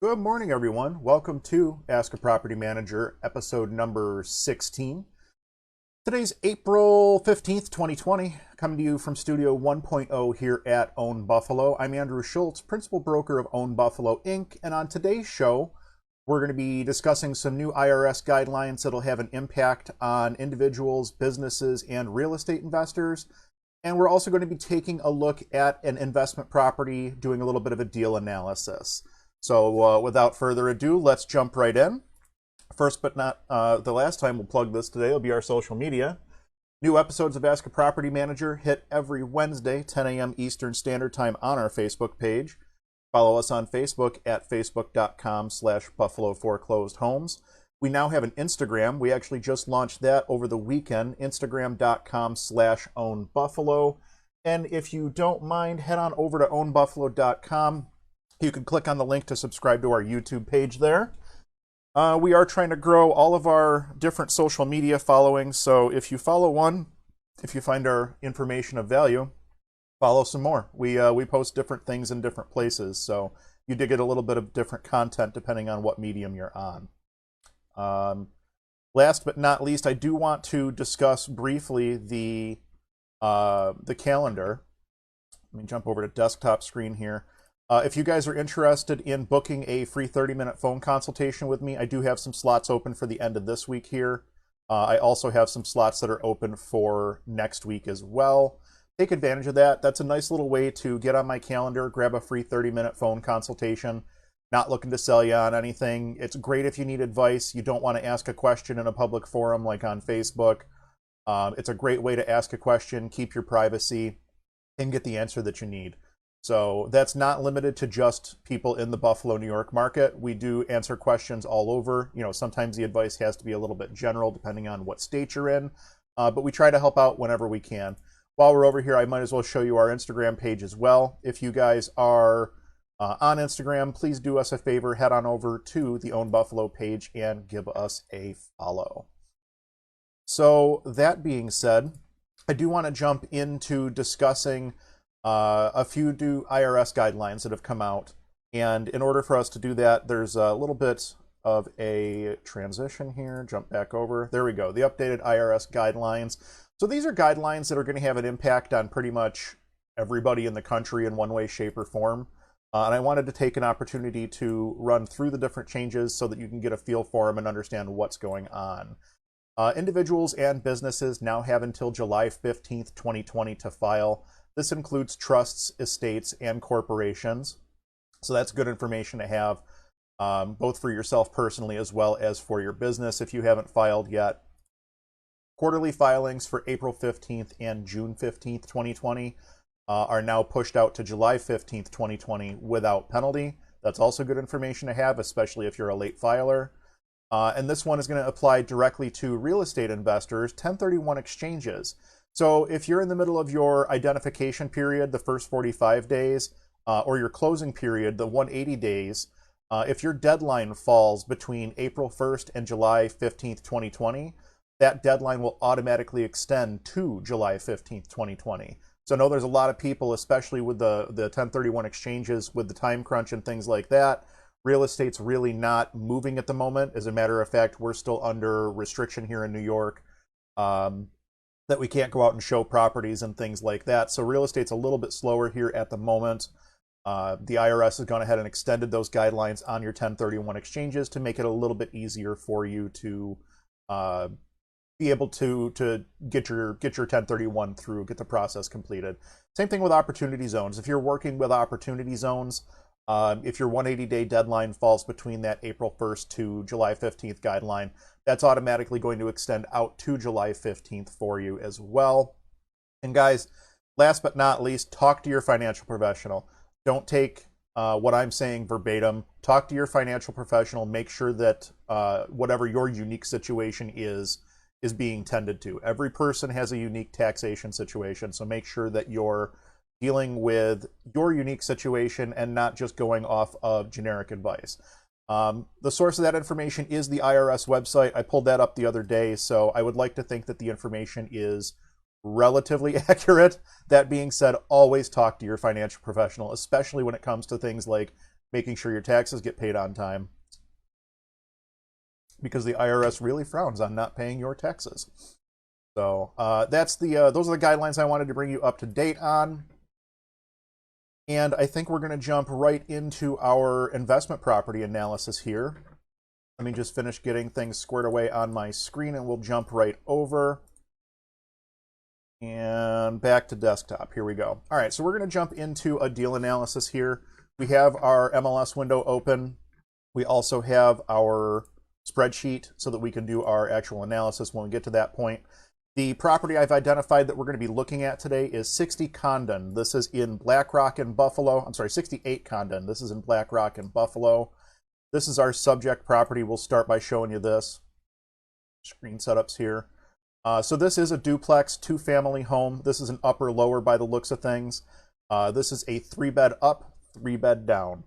Good morning, everyone. Welcome to Ask a Property Manager, episode number 16. Today's April 15th, 2020, coming to you from Studio 1.0 here at Own Buffalo. I'm Andrew Schultz, Principal Broker of Own Buffalo, Inc., and on today's show, we're going to be discussing some new IRS guidelines that'll have an impact on individuals, businesses, and real estate investors. And we're also going to be taking a look at an investment property, doing a little bit of a deal analysis. So without further ado, let's jump right in. First but not the last time we'll plug this today will be our social media. New episodes of Ask a Property Manager hit every Wednesday, 10 a.m. Eastern Standard Time on our Facebook page. Follow us on Facebook at facebook.com/Buffalo Foreclosed Homes. We now have an Instagram. We actually just launched that over the weekend, instagram.com/ownbuffalo. And if you don't mind, head on over to ownbuffalo.com. You can click on the link to subscribe to our YouTube page there. We are trying to grow all of our different social media followings, so if you follow one, if you find our information of value, follow some more. We post different things in different places, so you do get a little bit of different content depending on what medium you're on. Last but not least, I do want to discuss briefly the calendar. Let me jump over to desktop screen here. If you guys are interested in booking a free 30-minute phone consultation with me, I do have some slots open for the end of this week here. I also have some slots that are open for next week as well. Take advantage of that. That's a nice little way to get on my calendar, grab a free 30-minute phone consultation. Not looking to sell you on anything. It's great if you need advice. You don't want to ask a question in a public forum like on Facebook. It's a great way to ask a question, keep your privacy, and get the answer that you need. So that's not limited to just people in the Buffalo, New York market. We do answer questions all over. You know, sometimes the advice has to be a little bit general depending on what state you're in, but we try to help out whenever we can. While we're over here, I might as well show you our Instagram page as well. If you guys are on Instagram, please do us a favor, head on over to the Own Buffalo page and give us a follow. So that being said, I do want to jump into discussing a few new IRS guidelines that have come out. And in order for us to do that, there's a little bit of a transition here. Jump back over. There we go. The updated IRS guidelines. So these are guidelines that are going to have an impact on pretty much everybody in the country in one way, shape, or form. And I wanted to take an opportunity to run through the different changes so that you can get a feel for them and understand what's going on. Individuals and businesses now have until July 15th, 2020 to file. This includes trusts, estates, and corporations. So that's good information to have, both for yourself personally as well as for your business if you haven't filed yet. Quarterly filings for April 15th and June 15th, 2020 are now pushed out to July 15th, 2020 without penalty. That's also good information to have, especially if you're a late filer. And this one is going to apply directly to real estate investors, 1031 exchanges. So if you're in the middle of your identification period, the first 45 days, or your closing period, the 180 days, if your deadline falls between April 1st and July 15th, 2020, that deadline will automatically extend to July 15th, 2020. So I know there's a lot of people, especially with the 1031 exchanges, with the time crunch and things like that. Real estate's really not moving at the moment. As a matter of fact, we're still under restriction here in New York. That we can't go out and show properties and things like that. So real estate's a little bit slower here at the moment. The IRS has gone ahead and extended those guidelines on your 1031 exchanges to make it a little bit easier for you to be able to get your 1031 through, get the process completed. Same thing with opportunity zones. If you're working with opportunity zones, if your 180-day deadline falls between that April 1st to July 15th guideline, that's automatically going to extend out to July 15th for you as well. And guys, last but not least, talk to your financial professional. Don't take what I'm saying verbatim. Talk to your financial professional. Make sure that whatever your unique situation is being tended to. Every person has a unique taxation situation, so make sure that you're dealing with your unique situation and not just going off of generic advice. The source of that information is the IRS website. I pulled that up the other day, so I would like to think that the information is relatively accurate. That being said, always talk to your financial professional, especially when it comes to things like making sure your taxes get paid on time, because the IRS really frowns on not paying your taxes. So that's those are the guidelines I wanted to bring you up to date on. And I think we're going to jump right into our investment property analysis here. Let me just finish getting things squared away on my screen, and we'll jump right over. And back to desktop. Here we go. All right, so we're going to jump into a deal analysis here. We have our MLS window open. We also have our spreadsheet so that we can do our actual analysis when we get to that point. The property I've identified that we're going to be looking at today is 60 Condon. This is in Black Rock and Buffalo. I'm sorry, 68 Condon. This is in Black Rock and Buffalo. This is our subject property. We'll start by showing you this. Screen setups here. So this is a duplex, 2-family home. This is an upper lower by the looks of things. This is a 3-bed up, 3-bed down.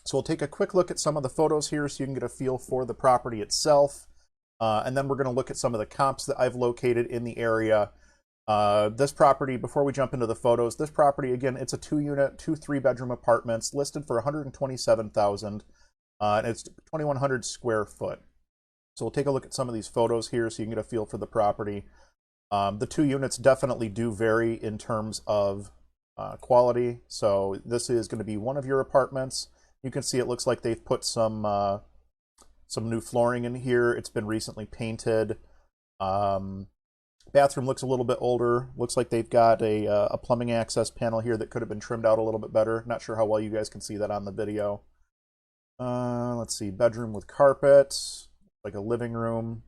So we'll take a quick look at some of the photos here so you can get a feel for the property itself. And then we're going to look at some of the comps that I've located in the area. This property, before we jump into the photos, this property, again, it's a 2-unit, 2 3-bedroom apartments listed for $127,000. And it's 2,100 square foot. So we'll take a look at some of these photos here so you can get a feel for the property. The 2 units definitely do vary in terms of quality. So this is going to be one of your apartments. You can see it looks like they've put some new flooring in here. It's been recently painted. Bathroom looks a little bit older. Looks like they've got a plumbing access panel here that could have been trimmed out a little bit better. Not sure how well you guys can see that on the video. Let's see, bedroom with carpet, like a living room,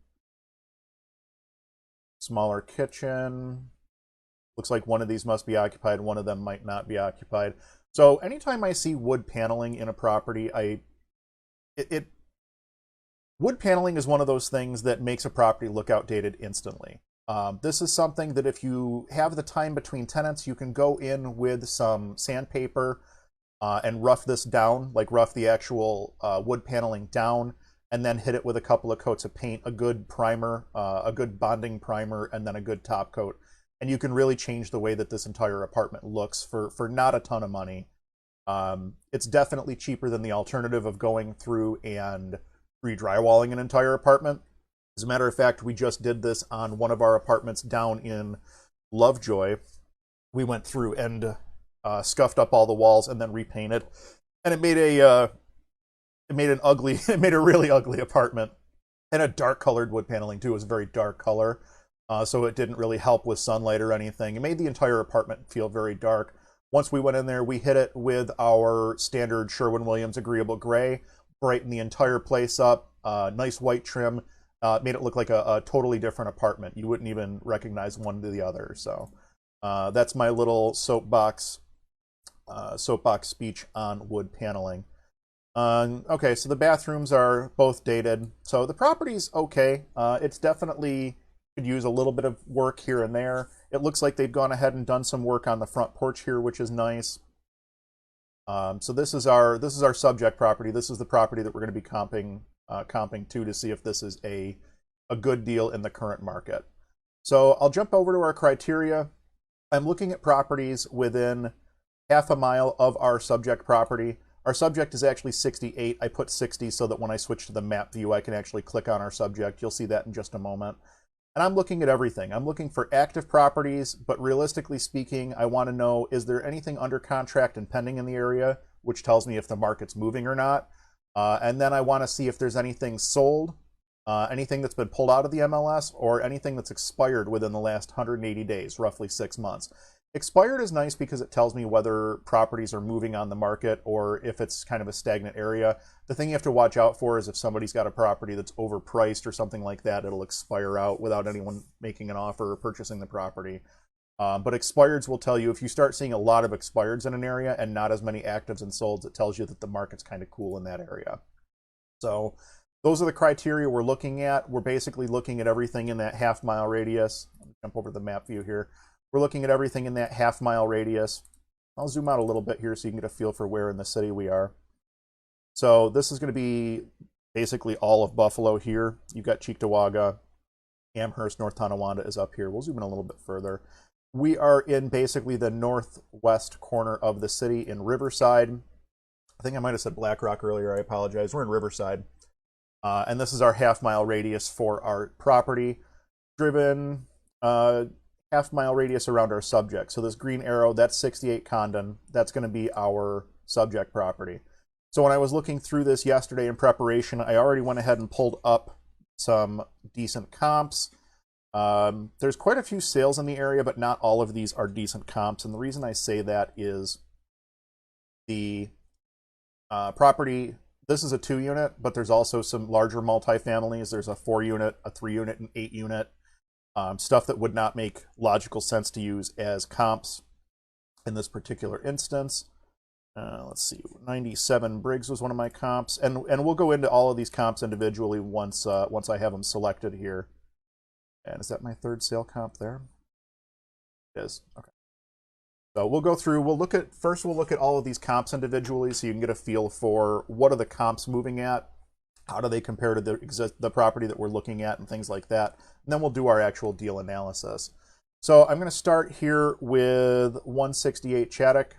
smaller kitchen. Looks like one of these must be occupied, one of them might not be occupied. So anytime I see wood paneling in a property, wood paneling is one of those things that makes a property look outdated instantly. This is something that if you have the time between tenants, you can go in with some sandpaper and rough this down, like rough the actual wood paneling down, and then hit it with a couple of coats of paint, a good primer, a good bonding primer, and then a good top coat. And you can really change the way that this entire apartment looks for not a ton of money. It's definitely cheaper than the alternative of going through and re-drywalling an entire apartment. As a matter of fact, we just did this on one of our apartments down in Lovejoy. We went through and scuffed up all the walls and then repainted, and it made a really ugly apartment. And a dark colored wood paneling too. It was a very dark color, so it didn't really help with sunlight or anything. It made the entire apartment feel very dark. Once we went in there, we hit it with our standard Sherwin-Williams agreeable gray, brightened the entire place up. Nice white trim, made it look like a totally different apartment. You wouldn't even recognize one to the other. So that's my little soapbox speech on wood paneling. Okay, so the bathrooms are both dated. So the property's okay. It's definitely could use a little bit of work here and there. It looks like they've gone ahead and done some work on the front porch here, which is nice. So this is our subject property. This is the property that we're going to be comping to see if this is a good deal in the current market. So I'll jump over to our criteria. I'm looking at properties within half a mile of our subject property. Our subject is actually 68. I put 60 so that when I switch to the map view, I can actually click on our subject. You'll see that in just a moment. And I'm looking at everything. I'm looking for active properties, but realistically speaking, I want to know, is there anything under contract and pending in the area, which tells me if the market's moving or not. And then I want to see if there's anything sold, anything that's been pulled out of the MLS, or anything that's expired within the last 180 days, roughly 6 months. Expired is nice because it tells me whether properties are moving on the market or if it's kind of a stagnant area. The thing you have to watch out for is if somebody's got a property that's overpriced or something like that, it'll expire out without anyone making an offer or purchasing the property. But expireds will tell you, if you start seeing a lot of expireds in an area and not as many actives and solds, it tells you that the market's kind of cool in that area. So those are the criteria we're looking at. We're basically looking at everything in that half-mile radius. Let me jump over to the map view here. We're looking at everything in that half-mile radius. I'll zoom out a little bit here so you can get a feel for where in the city we are. So this is going to be basically all of Buffalo here. You've got Cheektowaga, Amherst, North Tonawanda is up here. We'll zoom in a little bit further. We are in basically the northwest corner of the city in Riverside. I think I might have said Black Rock earlier. I apologize. We're in Riverside. And this is our half-mile radius for our property. Driven half-mile radius around our subject. So this green arrow, that's 68 Condon. That's going to be our subject property. So when I was looking through this yesterday in preparation, I already went ahead and pulled up some decent comps. There's quite a few sales in the area, but not all of these are decent comps. And the reason I say that is the property, this is a 2-unit, but there's also some larger multifamilies. There's a 4-unit, a 3-unit, and 8-unit. Stuff that would not make logical sense to use as comps in this particular instance. Let's see, 97 Briggs was one of my comps, and we'll go into all of these comps individually once I have them selected here. And is that my third sale comp there? It is. Okay. So we'll go through. We'll look at all of these comps individually, so you can get a feel for what are the comps moving at, how do they compare to the property that we're looking at, and things like that. And then we'll do our actual deal analysis. So I'm going to start here with 168 Chaddock.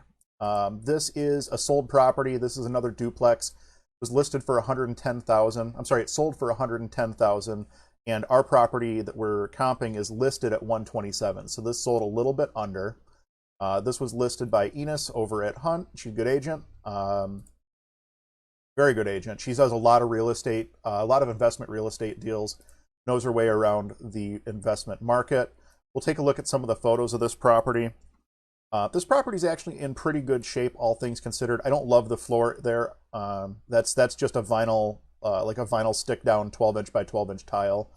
This is a sold property. This is another duplex. It was listed for $110,000. I'm sorry, it sold for $110,000, and our property that we're comping is listed at $127,000. So this sold a little bit under. This was listed by Enos over at Hunt. She's a good agent. Very good agent. She does a lot of real estate, a lot of investment real estate deals, knows her way around the investment market. We'll take a look at some of the photos of this property. This property is actually in pretty good shape, all things considered. I don't love the floor there. That's just a vinyl, like a vinyl stick down 12-inch by 12-inch tile.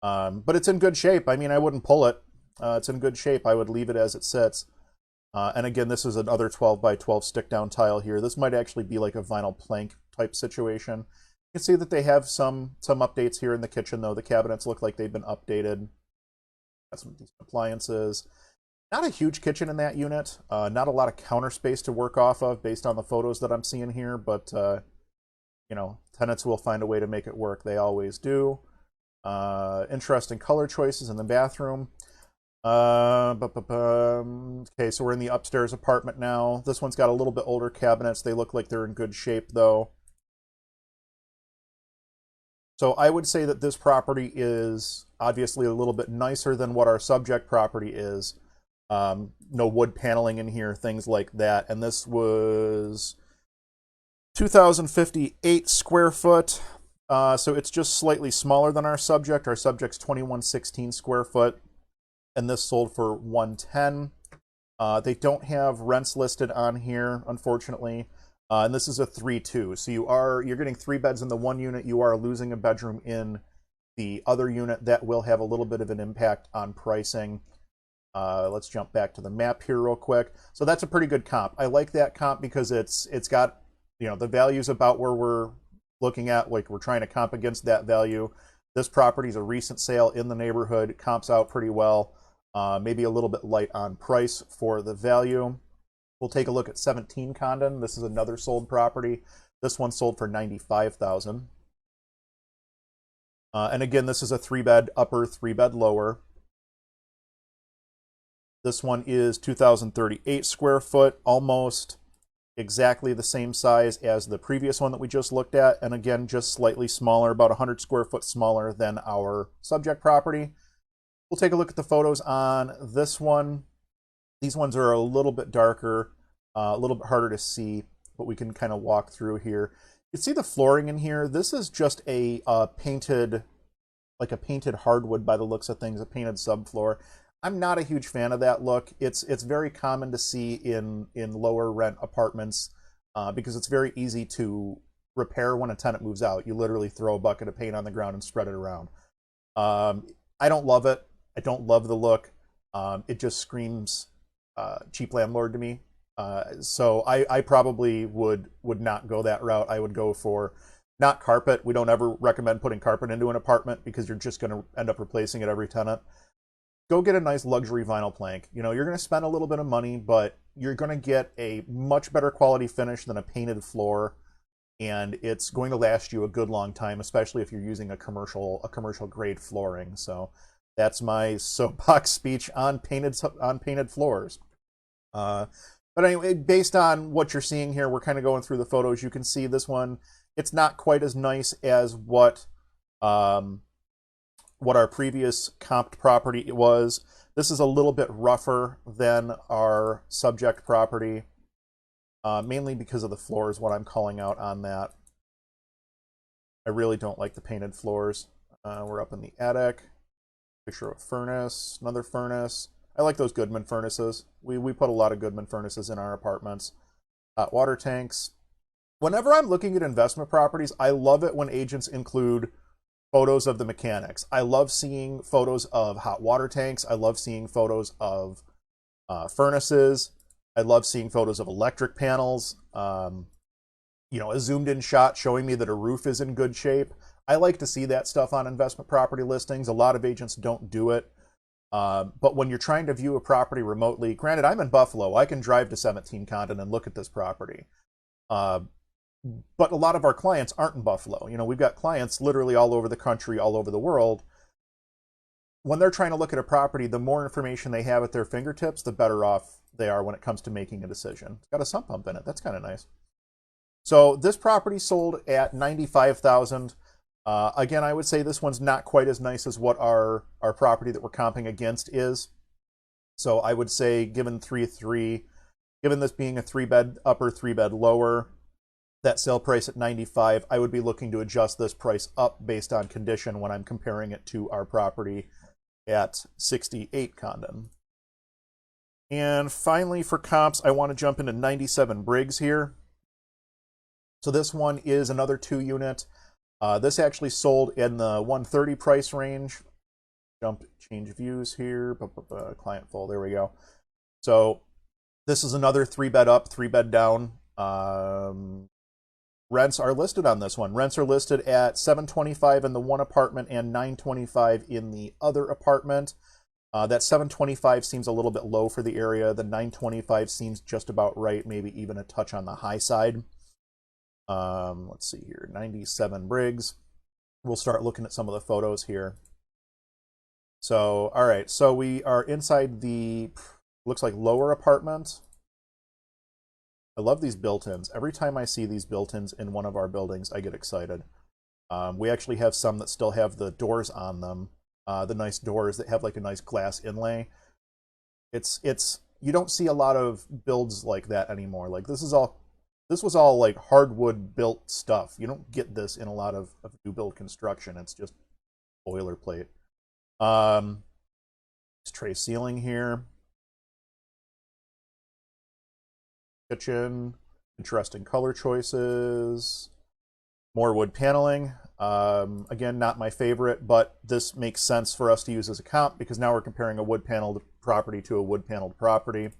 But it's in good shape. I mean, I wouldn't pull it. It's in good shape. I would leave it as it sits. And again, this is another 12 by 12 stick down tile here. This might actually be like a vinyl plank type situation. You can see that they have some updates here in the kitchen, though. The cabinets look like they've been updated. Got some decent appliances. Not a huge kitchen in that unit. Not a lot of counter space to work off of based on the photos that I'm seeing here, but you know, tenants will find a way to make it work. They always do. Interesting color choices in the bathroom. Okay, so we're in the upstairs apartment now. This one's got a little bit older cabinets. They look like they're in good shape, though. So I would say that this property is obviously a little bit nicer than what our subject property is. No wood paneling in here, things like that. And this was 2,058 square foot. So it's just slightly smaller than our subject. Our subject's 2,116 square foot. And this sold for $110,000. They don't have rents listed on here, unfortunately. And this is a 3-2. So you're getting 3 beds in the one unit. You are losing a bedroom in the other unit. That will have a little bit of an impact on pricing. Let's jump back to the map here real quick. So that's a pretty good comp. I like that comp because it's got, you know, the values about where we're looking at, like we're trying to comp against that value. This property is a recent sale in the neighborhood. It comps out pretty well. Maybe a little bit light on price for the value. We'll take a look at 17 Condon. This is another sold property. This one sold for $95,000. And again, this is a 3-bed upper, 3-bed lower. This one is 2,038 square foot, almost exactly the same size as the previous one that we just looked at. And again, just slightly smaller, about 100 square foot smaller than our subject property. We'll take a look at the photos on this one. These ones are a little bit darker, a little bit harder to see, but we can kind of walk through here. You can see the flooring in here. This is just a painted, like a painted hardwood by the looks of things, a painted subfloor. I'm not a huge fan of that look. It's very common to see in lower rent apartments because it's very easy to repair when a tenant moves out. You literally throw a bucket of paint on the ground and spread it around. I don't love it. I don't love the look. It just screams cheap landlord to me. So I probably would not go that route. I would go for not carpet. We don't ever recommend putting carpet into an apartment because you're just going to end up replacing it every tenant. Go get a nice luxury vinyl plank. You know, you're going to spend a little bit of money, but you're going to get a much better quality finish than a painted floor, and it's going to last you a good long time, especially if you're using a commercial grade flooring. So that's my soapbox speech on painted floors. But But anyway, based on what you're seeing here, we're kind of going through the photos. You can see this one, it's not quite as nice as what our previous comped property was. This is a little bit rougher than our subject property, mainly because of the floors, what I'm calling out on that. I really don't like the painted floors. We're up in the attic. Picture of a furnace, another furnace. I like those Goodman furnaces. We put a lot of Goodman furnaces in our apartments. Hot water tanks. Whenever I'm looking at investment properties, I love it when agents include photos of the mechanics. I love seeing photos of hot water tanks. I love seeing photos of furnaces. I love seeing photos of electric panels. You know, a zoomed in shot showing me that a roof is in good shape. I like to see that stuff on investment property listings. A lot of agents don't do it. But when you're trying to view a property remotely, granted, I'm in Buffalo. I can drive to 17 Condon and look at this property. But a lot of our clients aren't in Buffalo. You know, we've got clients literally all over the country, all over the world. When they're trying to look at a property, the more information they have at their fingertips, the better off they are when it comes to making a decision. It's got a sump pump in it. That's kind of nice. So this property sold at $95,000. Again, I would say this one's not quite as nice as what our property that we're comping against is. So I would say, given this being a 3-bed upper, 3-bed lower, that sale price at $95, I would be looking to adjust this price up based on condition when I'm comparing it to our property at 68 Condon. And finally, for comps, I want to jump into 97 Briggs here. So this one is another 2-unit. This actually sold in the 130 price range. Change views here. Client full. There we go. So this is another 3-bed up, 3-bed down. Rents are listed on this one. Rents are listed at $725 in the one apartment and $925 in the other apartment. That $725 seems a little bit low for the area. The $925 seems just about right, maybe even a touch on the high side. Let's see here, 97 Briggs. We'll start looking at some of the photos here. So, all right, so we are inside the, looks like lower apartment. I love these built-ins. Every time I see these built-ins in one of our buildings, I get excited. We actually have some that still have the doors on them, the nice doors that have like a nice glass inlay. You don't see a lot of builds like that anymore. Like this was all like hardwood built stuff. You don't get this in a lot of new build construction. It's just boilerplate. It's tray ceiling here. Kitchen, interesting color choices. More wood paneling. Again, not my favorite, but this makes sense for us to use as a comp because now we're comparing a wood paneled property to a wood paneled property.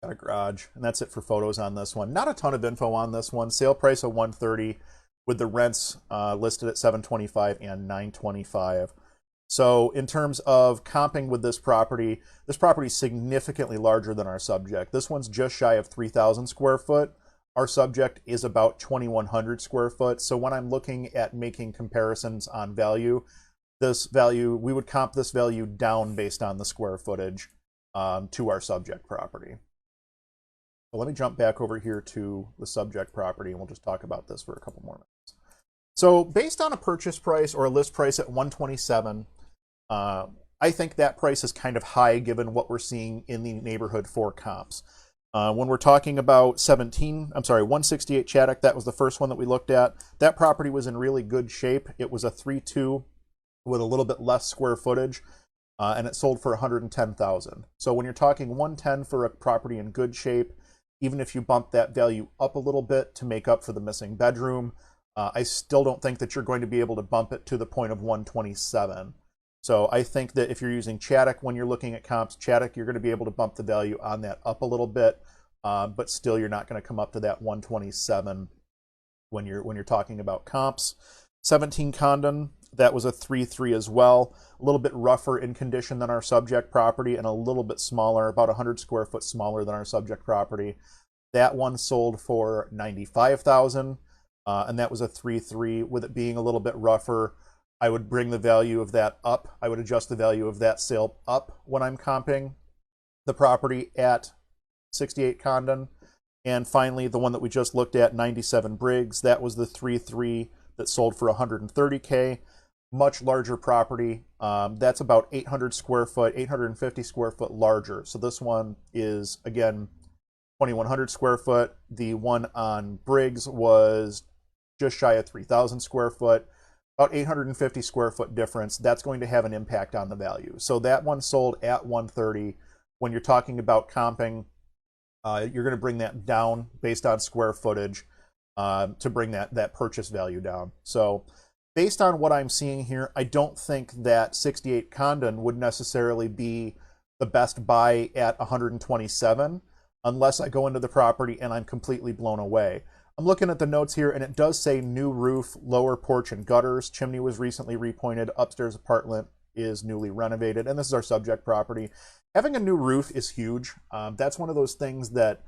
Got a garage, and that's it for photos on this one. Not a ton of info on this one. Sale price of $130 with the rents listed at $725 and $925. So in terms of comping with this property is significantly larger than our subject. This one's just shy of 3,000 square foot. Our subject is about 2,100 square foot. So when I'm looking at making comparisons on value, we would comp this value down based on the square footage to our subject property. So let me jump back over here to the subject property and we'll just talk about this for a couple more minutes. So based on a purchase price or a list price at $127, I think that price is kind of high given what we're seeing in the neighborhood for comps. When we're talking about 168 Chaddock, that was the first one that we looked at. That property was in really good shape. It was a 3-2 with a little bit less square footage, and it sold for $110,000. So when you're talking 110 for a property in good shape, even if you bump that value up a little bit to make up for the missing bedroom, I still don't think that you're going to be able to bump it to the point of 127. So I think that if you're using Chaddock when you're looking at comps, Chaddock, you're going to be able to bump the value on that up a little bit, but still you're not going to come up to that 127 when you're talking about comps. 17 Condon, that was a 3-3 as well, a little bit rougher in condition than our subject property and a little bit smaller, about 100 square foot smaller than our subject property. That one sold for $95,000, and that was a 3-3. With it being a little bit rougher, I would bring the value of that up. I would adjust the value of that sale up when I'm comping. the property at 68 Condon. And finally, the one that we just looked at, 97 Briggs, that was the 3-3 that sold for $130K. Much larger property. That's about 800 square foot, 850 square foot larger. So this one is, again, 2,100 square foot. The one on Briggs was just shy of 3,000 square foot. About 850 square foot difference. That's going to have an impact on the value. So that one sold at 130. When you're talking about comping, you're going to bring that down based on square footage to bring that purchase value down. So based on what I'm seeing here, I don't think that 68 Condon would necessarily be the best buy at 127 unless I go into the property and I'm completely blown away. I'm looking at the notes here, and it does say new roof, lower porch and gutters. Chimney was recently repointed. Upstairs apartment is newly renovated, and this is our subject property. Having a new roof is huge. That's one of those things that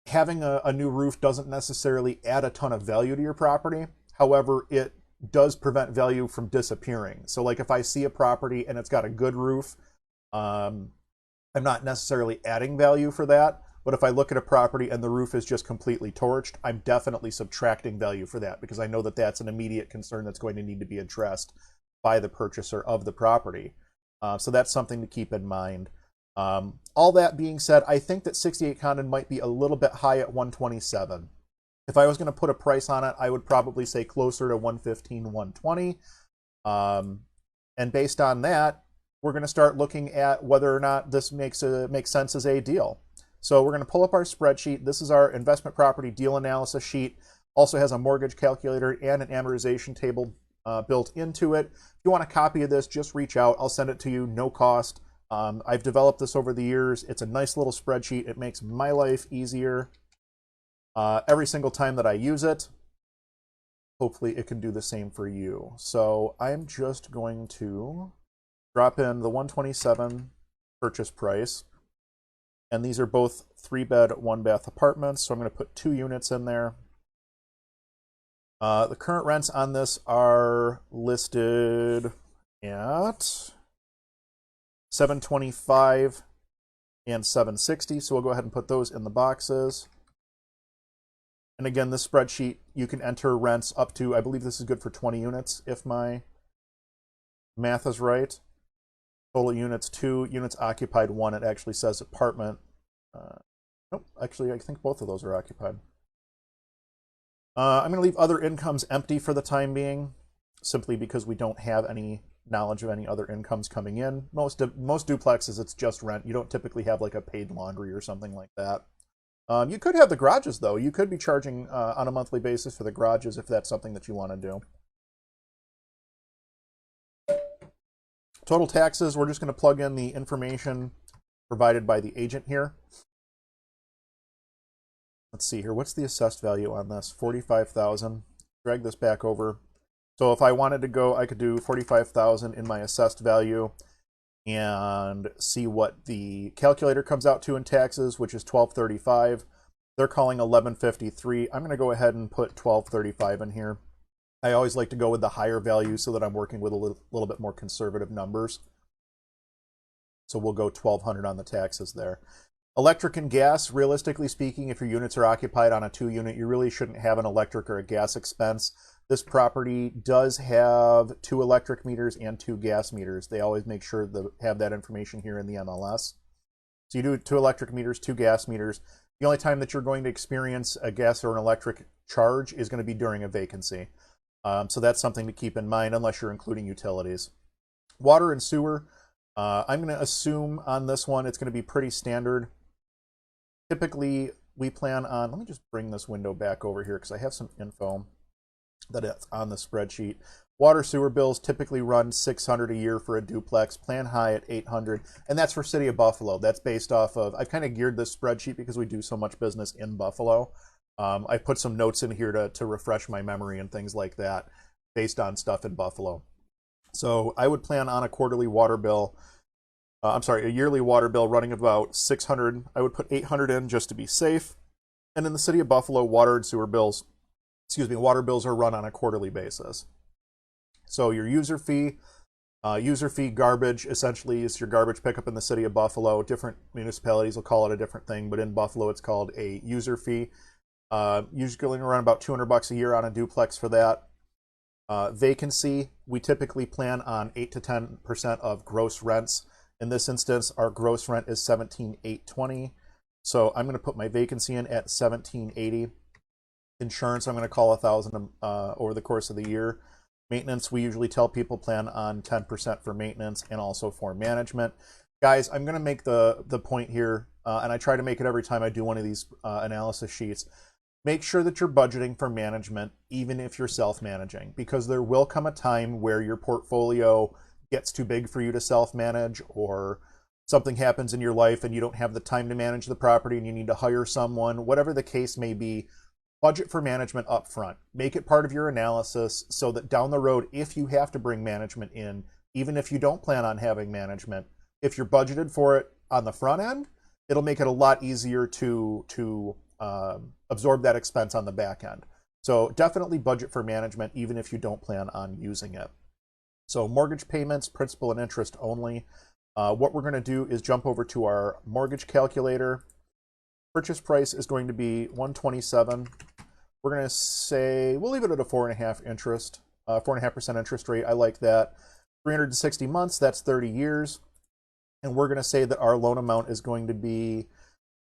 having a new roof doesn't necessarily add a ton of value to your property. However, it does prevent value from disappearing. So like if I see a property and it's got a good roof, I'm not necessarily adding value for that. But if I look at a property and the roof is just completely torched, I'm definitely subtracting value for that because I know that that's an immediate concern that's going to need to be addressed by the purchaser of the property. So that's something to keep in mind. All that being said, I think that 68 Condon might be a little bit high at 127. If I was going to put a price on it, I would probably say closer to 115, 120. And based on that, we're going to start looking at whether or not this makes sense as a deal. So we're going to pull up our spreadsheet. This is our investment property deal analysis sheet. Also has a mortgage calculator and an amortization table built into it. If you want a copy of this, just reach out. I'll send it to you, no cost. I've developed this over the years. It's a nice little spreadsheet. It makes my life easier every single time that I use it. Hopefully it can do the same for you. So I'm just going to drop in the 127 purchase price. And these are both 3-bed, 1-bath apartments. So I'm going to put 2 units in there. The current rents on this are listed at $725 and $760. So we'll go ahead and put those in the boxes. And again, this spreadsheet, you can enter rents up to, I believe this is good for 20 units, if my math is right. Total units 2, units occupied 1. It actually says apartment. Nope, actually, I think both of those are occupied. I'm going to leave other incomes empty for the time being, simply because we don't have any knowledge of any other incomes coming in. Most duplexes, it's just rent. You don't typically have like a paid laundry or something like that. You could have the garages, though. You could be charging on a monthly basis for the garages if that's something that you want to do. Total taxes, we're just going to plug in the information provided by the agent here. Let's see here. What's the assessed value on this? $45,000. Drag this back over. So if I wanted to go, I could do $45,000 in my assessed value and see what the calculator comes out to in taxes, which is $1,235. They're calling $1,153. I'm going to go ahead and put $1,235 in here. I always like to go with the higher value so that I'm working with a little bit more conservative numbers. So we'll go $1,200 on the taxes there. Electric and gas, realistically speaking, if your units are occupied on a 2-unit, you really shouldn't have an electric or a gas expense. This property does have 2 electric meters and 2 gas meters. They always make sure to have that information here in the MLS. So you do 2 electric meters, 2 gas meters. The only time that you're going to experience a gas or an electric charge is going to be during a vacancy. So that's something to keep in mind unless you're including utilities. Water and sewer, I'm going to assume on this one it's going to be pretty standard. Typically, we plan on, let me just bring this window back over here because I have some info that is on the spreadsheet. Water sewer bills typically run $600 a year for a duplex, plan high at $800, and that's for City of Buffalo. That's based off of, I've kind of geared this spreadsheet because we do so much business in Buffalo. I put some notes in here to refresh my memory and things like that based on stuff in Buffalo. So I would plan on a quarterly water bill, a yearly water bill running about $600. I would put $800 in just to be safe. And in the City of Buffalo, water and sewer bills, water bills are run on a quarterly basis. So your user fee, User fee garbage essentially is your garbage pickup in the city of Buffalo. Different municipalities will call it a different thing, but in Buffalo it's called a user fee. Usually around about $200 a year on a duplex for that. Vacancy, we typically plan on 8 to 10% of gross rents. In this instance, our gross rent is $17,820. So I'm going to put my vacancy in at $1780. Insurance, I'm going to call $1,000 over the course of the year. Maintenance, we usually tell people plan on 10% for maintenance and also for management. Guys, I'm going to make the point here, and I try to make it every time I do one of these analysis sheets. Make sure that you're budgeting for management, even if you're self-managing, because there will come a time where your portfolio gets too big for you to self-manage, or something happens in your life and you don't have the time to manage the property and you need to hire someone. Whatever the case may be, budget for management up front. Make it part of your analysis so that down the road, if you have to bring management in, even if you don't plan on having management, if you're budgeted for it on the front end, it'll make it a lot easier to absorb that expense on the back end. So definitely budget for management even if you don't plan on using it. So mortgage payments, principal and interest only. What we're going to do is jump over to our mortgage calculator. Purchase price is going to be $127. We're going to say we'll leave it at a 4.5% interest rate. I like that. 360 months, that's 30 years. And we're going to say that our loan amount is going to be,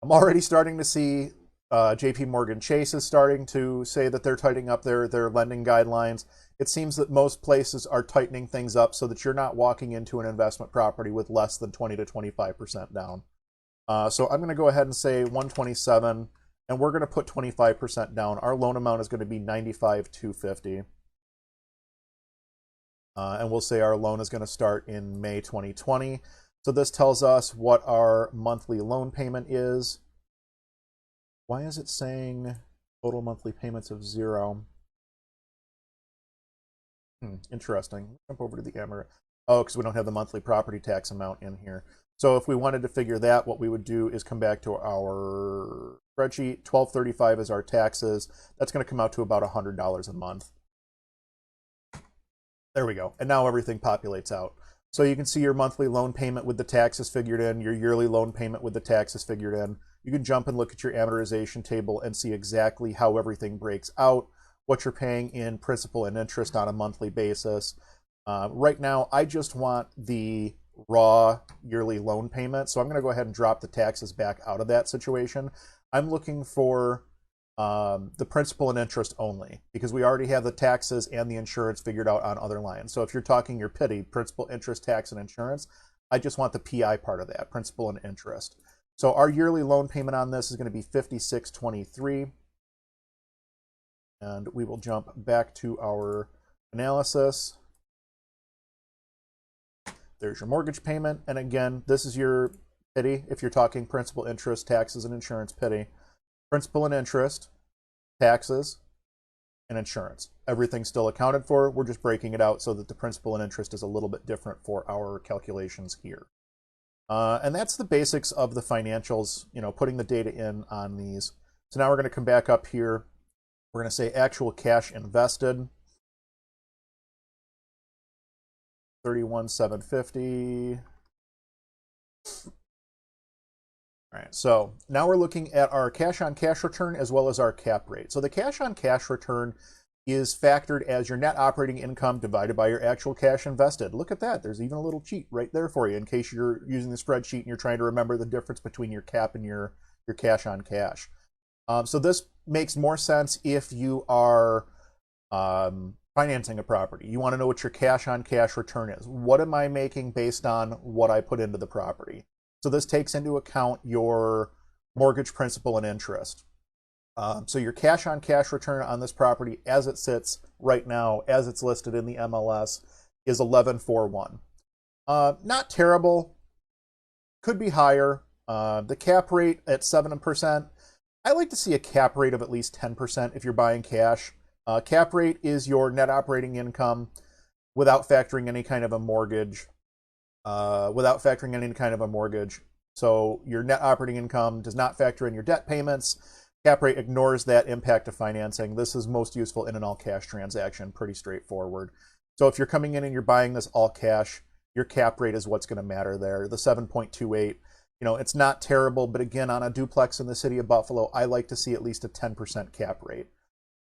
I'm already starting to see JP Morgan Chase is starting to say that they're tightening up their lending guidelines. It seems that most places are tightening things up so that you're not walking into an investment property with less than 20 to 25% down. So I'm going to go ahead and say 127, and we're going to put 25% down. Our loan amount is going to be $95,250. And we'll say our loan is going to start in May 2020. So this tells us what our monthly loan payment is. Why is it saying total monthly payments of 0? Interesting. Jump over to the Amber. Oh, because we don't have the monthly property tax amount in here. So if we wanted to figure that, what we would do is come back to our spreadsheet. $1,235 is our taxes. That's going to come out to about $100 a month. There we go. And now everything populates out. So you can see your monthly loan payment with the taxes figured in, your yearly loan payment with the taxes figured in. You can jump and look at your amortization table and see exactly how everything breaks out, what you're paying in principal and interest on a monthly basis. Right now, I just want the raw yearly loan payment. So I'm going to go ahead and drop the taxes back out of that situation. I'm looking for the principal and interest only, because we already have the taxes and the insurance figured out on other lines. So if you're talking your PITI, principal, interest, tax, and insurance, I just want the PI part of that, principal and interest. So our yearly loan payment on this is going to be $56.23. And we will jump back to our analysis. There's your mortgage payment. And again, this is your PITI if you're talking principal, interest, taxes, and insurance PITI. Principal and interest, taxes, and insurance. Everything's still accounted for. We're just breaking it out so that the principal and interest is a little bit different for our calculations here. And that's the basics of the financials, putting the data in on these. So now we're going to come back up here. We're going to say actual cash invested. $31,750. All right, so now we're looking at our cash-on-cash return as well as our cap rate. So the cash-on-cash return is factored as your net operating income divided by your actual cash invested. Look at that. There's even a little cheat right there for you in case you're using the spreadsheet and you're trying to remember the difference between your cap and your cash-on-cash. So this makes more sense if you are financing a property. You want to know what your cash-on-cash return is. What am I making based on what I put into the property? So this takes into account your mortgage principal and interest. So your cash-on-cash return on this property as it sits right now, as it's listed in the MLS, is 11.41. Not terrible. Could be higher. The cap rate at 7%. I like to see a cap rate of at least 10% if you're buying cash. Cap rate is your net operating income without factoring any kind of a mortgage. So your net operating income does not factor in your debt payments. Cap rate ignores that impact of financing. This is most useful in an all-cash transaction. Pretty straightforward. So if you're coming in and you're buying this all cash, your cap rate is what's going to matter there. The 7.28, it's not terrible, but again, on a duplex in the city of Buffalo, I like to see at least a 10% cap rate.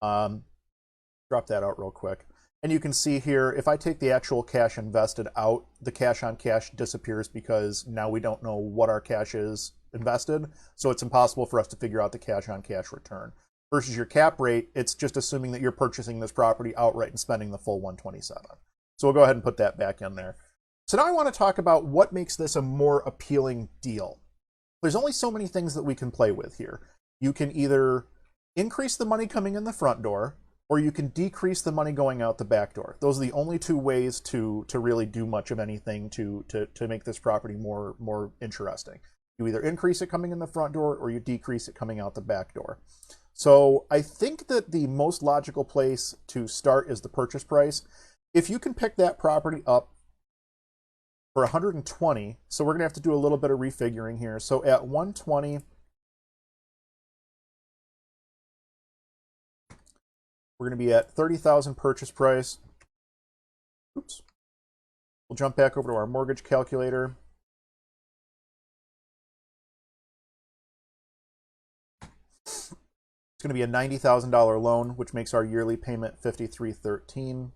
Drop that out real quick. And you can see here, if I take the actual cash invested out, the cash on cash disappears because now we don't know what our cash is invested. So it's impossible for us to figure out the cash on cash return. Versus your cap rate, it's just assuming that you're purchasing this property outright and spending the full 127. So we'll go ahead and put that back in there. So now I want to talk about what makes this a more appealing deal. There's only so many things that we can play with here. You can either increase the money coming in the front door, or you can decrease the money going out the back door. Those are the only two ways to really do much of anything to make this property more interesting. You either increase it coming in the front door or you decrease it coming out the back door. So I think that the most logical place to start is the purchase price. If you can pick that property up for 120, so we're gonna have to do a little bit of refiguring here. So at 120, we're going to be at $30,000 purchase price. Oops. We'll jump back over to our mortgage calculator. It's going to be a $90,000 loan, which makes our yearly payment $5,313.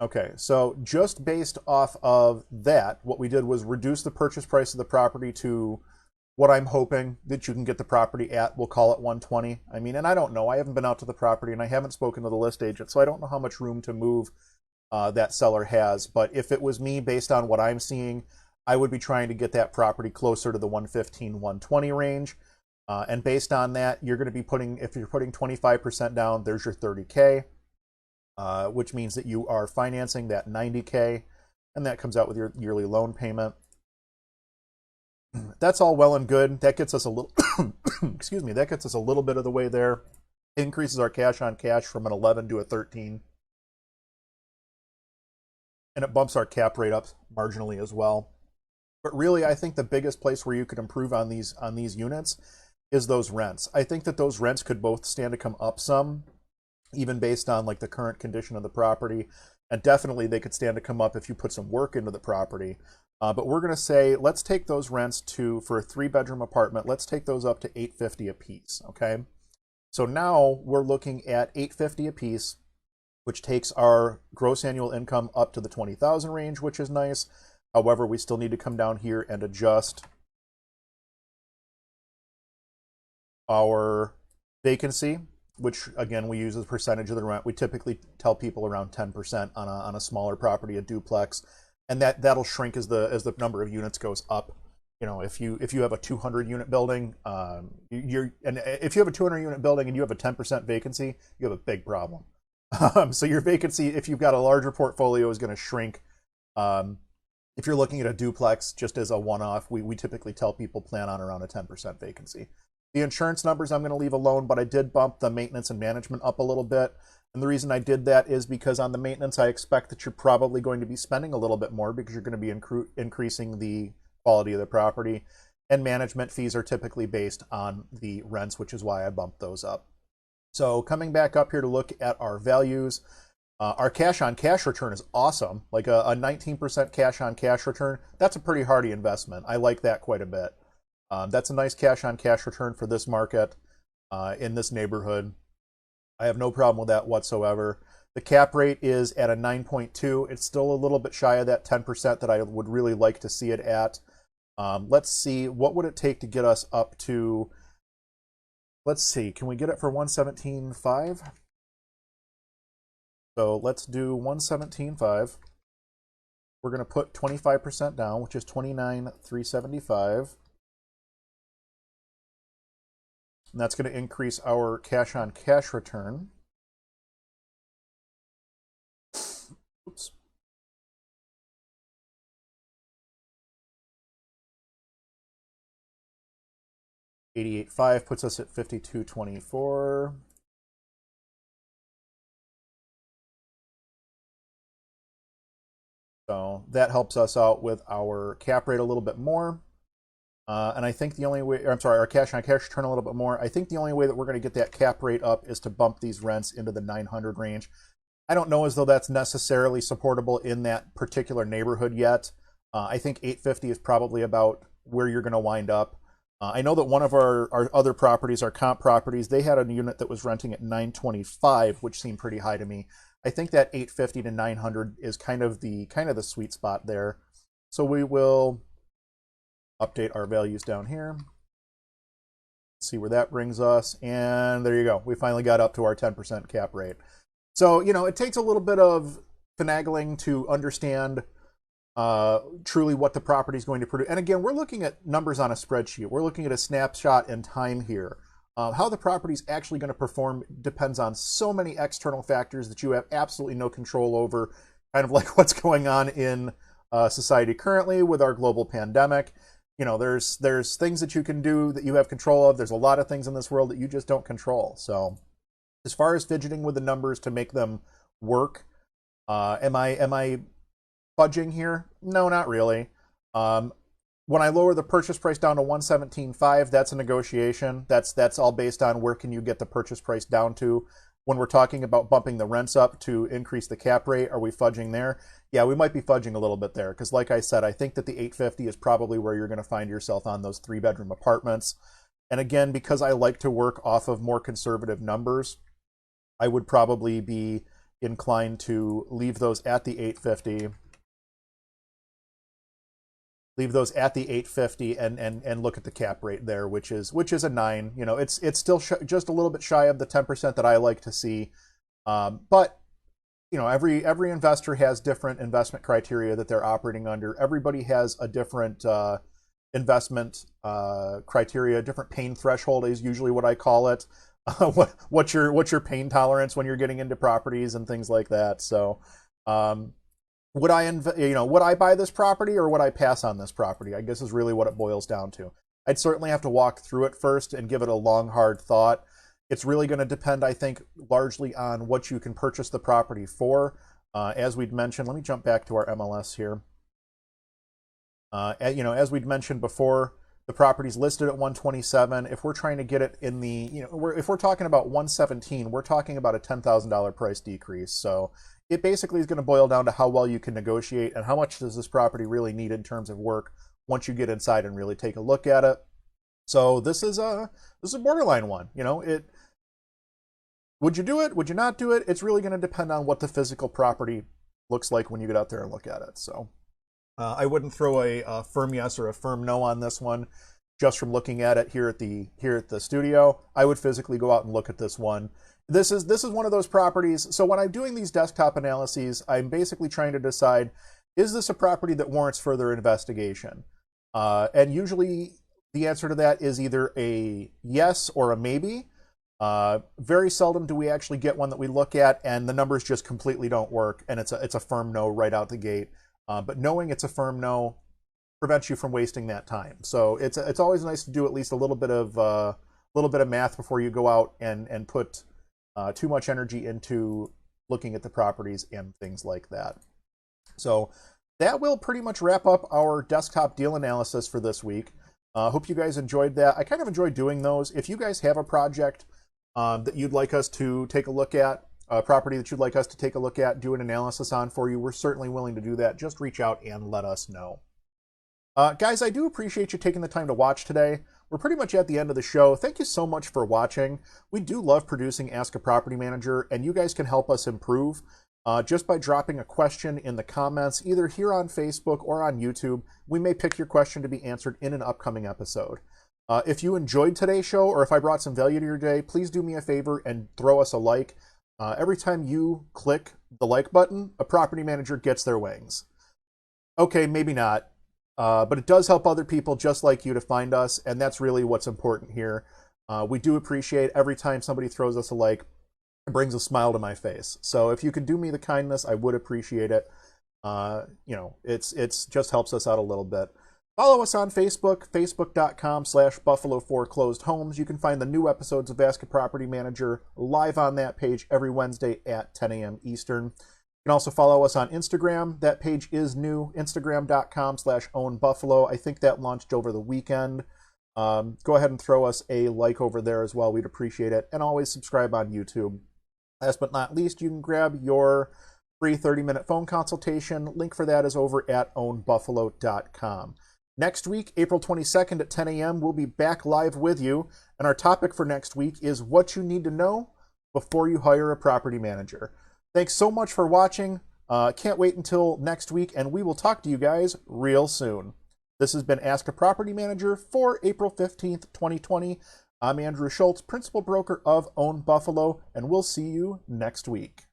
Okay, so just based off of that, what we did was reduce the purchase price of the property to what I'm hoping that you can get the property at. We'll call it 120. I mean, and I don't know. I haven't been out to the property and I haven't spoken to the list agent, so I don't know how much room to move that seller has. But if it was me, based on what I'm seeing, I would be trying to get that property closer to the 115, 120 range. And based on that, you're going to be putting, if you're putting 25% down, there's your 30K. Which means that you are financing that 90K, and that comes out with your yearly loan payment. That's all well and good. That gets us a little, excuse me, that gets us a little bit of the way there. Increases our cash on cash from an 11 to a 13. And it bumps our cap rate up marginally as well. But really, I think the biggest place where you could improve on these units is those rents. I think that those rents could both stand to come up some, even based on like the current condition of the property, and definitely they could stand to come up if you put some work into the property. But we're going to say, let's take those rents for a 3-bedroom apartment, let's take those up to $850 a piece, okay? So now we're looking at $850 a piece, which takes our gross annual income up to the 20,000 range, which is nice. However, we still need to come down here and adjust our vacancy, which again we use as a percentage of the rent. We typically tell people around 10% on a smaller property, a duplex, and that'll shrink as the number of units goes up. If you have a 200 unit building, if you have a 200 unit building and you have a 10% vacancy, you have a big problem. So your vacancy, if you've got a larger portfolio, is going to shrink. If you're looking at a duplex just as a one-off, we typically tell people plan on around a 10% vacancy. The insurance numbers I'm going to leave alone, but I did bump the maintenance and management up a little bit. And the reason I did that is because on the maintenance, I expect that you're probably going to be spending a little bit more because you're going to be increasing the quality of the property. And management fees are typically based on the rents, which is why I bumped those up. So coming back up here to look at our values, our cash on cash return is awesome. Like a 19% cash on cash return, that's a pretty hardy investment. I like that quite a bit. That's a nice cash on cash return for this market in this neighborhood. I have no problem with that whatsoever. The cap rate is at a 9.2. It's still a little bit shy of that 10% that I would really like to see it at. Let's see, what would it take to get us up to, let's see, can we get it for 117.5? So let's do 117.5. We're going to put 25% down, which is 29,375. And that's going to increase our cash on cash return. Oops. $88.5 puts us at $52.24. So that helps us out with our cap rate a little bit more. And I think the only way, I'm sorry, our cash on cash return a little bit more. I think the only way that we're going to get that cap rate up is to bump these rents into the 900 range. I don't know as though that's necessarily supportable in that particular neighborhood yet. I think 850 is probably about where you're going to wind up. I know that one of our other properties, our comp properties, they had a unit that was renting at 925, which seemed pretty high to me. I think that 850 to 900 is kind of the sweet spot there. So we will update our values down here. See where that brings us. And there you go. We finally got up to our 10% cap rate. So, you know, it takes a little bit of finagling to understand truly what the property is going to produce. And again, we're looking at numbers on a spreadsheet. We're looking at a snapshot in time here. How the property is actually going to perform depends on so many external factors that you have absolutely no control over, kind of like what's going on in society currently with our global pandemic. You know, there's things that you can do that you have control of. There's a lot of things in this world that you just don't control. So as far as fidgeting with the numbers to make them work, am I fudging here? No, not really. When I lower the purchase price down to 117.5, that's a negotiation. That's all based on where can you get the purchase price down to. When we're talking about bumping the rents up to increase the cap rate, are we fudging there? Yeah, we might be fudging a little bit there because, like I said, I think that the 850 is probably where you're going to find yourself on those 3-bedroom apartments. And again, because I like to work off of more conservative numbers, I would probably be inclined to leave those at the 850. Leave those at the 850 and look at the cap rate there, which is a 9. You know, it's still just a little bit shy of the 10% that I like to see. But you know, every investor has different investment criteria that they're operating under. Everybody has a different investment criteria, different pain threshold is usually what I call it. What's your pain tolerance when you're getting into properties and things like that. So would I buy this property or would I pass on this property? I guess is really what it boils down to. I'd certainly have to walk through it first and give it a long, hard thought. It's really going to depend, I think, largely on what you can purchase the property for. As we'd mentioned, let me jump back to our MLS here. You know, as we'd mentioned before, the property's listed at 127. If we're trying to get it in the, you know, if we're talking about 117, we're talking about a $10,000 price decrease. So it basically is going to boil down to how well you can negotiate and how much does this property really need in terms of work once you get inside and really take a look at it. So this is a borderline one. You know, would you do it? Would you not do it? It's really going to depend on what the physical property looks like when you get out there and look at it. So I wouldn't throw a firm yes or a firm no on this one just from looking at it here at the studio. I would physically go out and look at this one. This is one of those properties. So when I'm doing these desktop analyses, I'm basically trying to decide, is this a property that warrants further investigation? And usually the answer to that is either a yes or a maybe. Very seldom do we actually get one that we look at and the numbers just completely don't work and it's a firm no right out the gate. But knowing it's a firm no prevents you from wasting that time. So it's always nice to do at least a little bit of math before you go out and put too much energy into looking at the properties and things like that. So that will pretty much wrap up our desktop deal analysis for this week. Hope you guys enjoyed that. I kind of enjoyed doing those. If you guys have a project that you'd like us to take a look at, a property that you'd like us to take a look at, do an analysis on for you, we're certainly willing to do that. Just reach out and let us know. Guys, I do appreciate you taking the time to watch today. We're pretty much at the end of the show. Thank you so much for watching. We do love producing Ask a Property Manager, and you guys can help us improve just by dropping a question in the comments, either here on Facebook or on YouTube. We may pick your question to be answered in an upcoming episode. If you enjoyed today's show, or if I brought some value to your day, please do me a favor and throw us a like. Every time you click the like button, a property manager gets their wings. Okay, maybe not. But it does help other people just like you to find us, and that's really what's important here. We do appreciate every time somebody throws us a like. It brings a smile to my face. So if you could do me the kindness, I would appreciate it. You know, it's just helps us out a little bit. Follow us on Facebook, facebook.com/Buffalo Foreclosed Homes. You can find the new episodes of Ask a Property Manager live on that page every Wednesday at 10 a.m. Eastern. You can also follow us on Instagram. That page is new, instagram.com/ownbuffalo. I think that launched over the weekend. Go ahead and throw us a like over there as well. We'd appreciate it. And always subscribe on YouTube. Last but not least, you can grab your free 30-minute phone consultation. Link for that is over at ownbuffalo.com. Next week, April 22nd at 10 a.m., we'll be back live with you. And our topic for next week is what you need to know before you hire a property manager. Thanks so much for watching. Can't wait until next week, and we will talk to you guys real soon. This has been Ask a Property Manager for April 15th, 2020. I'm Andrew Schultz, Principal Broker of Own Buffalo, and we'll see you next week.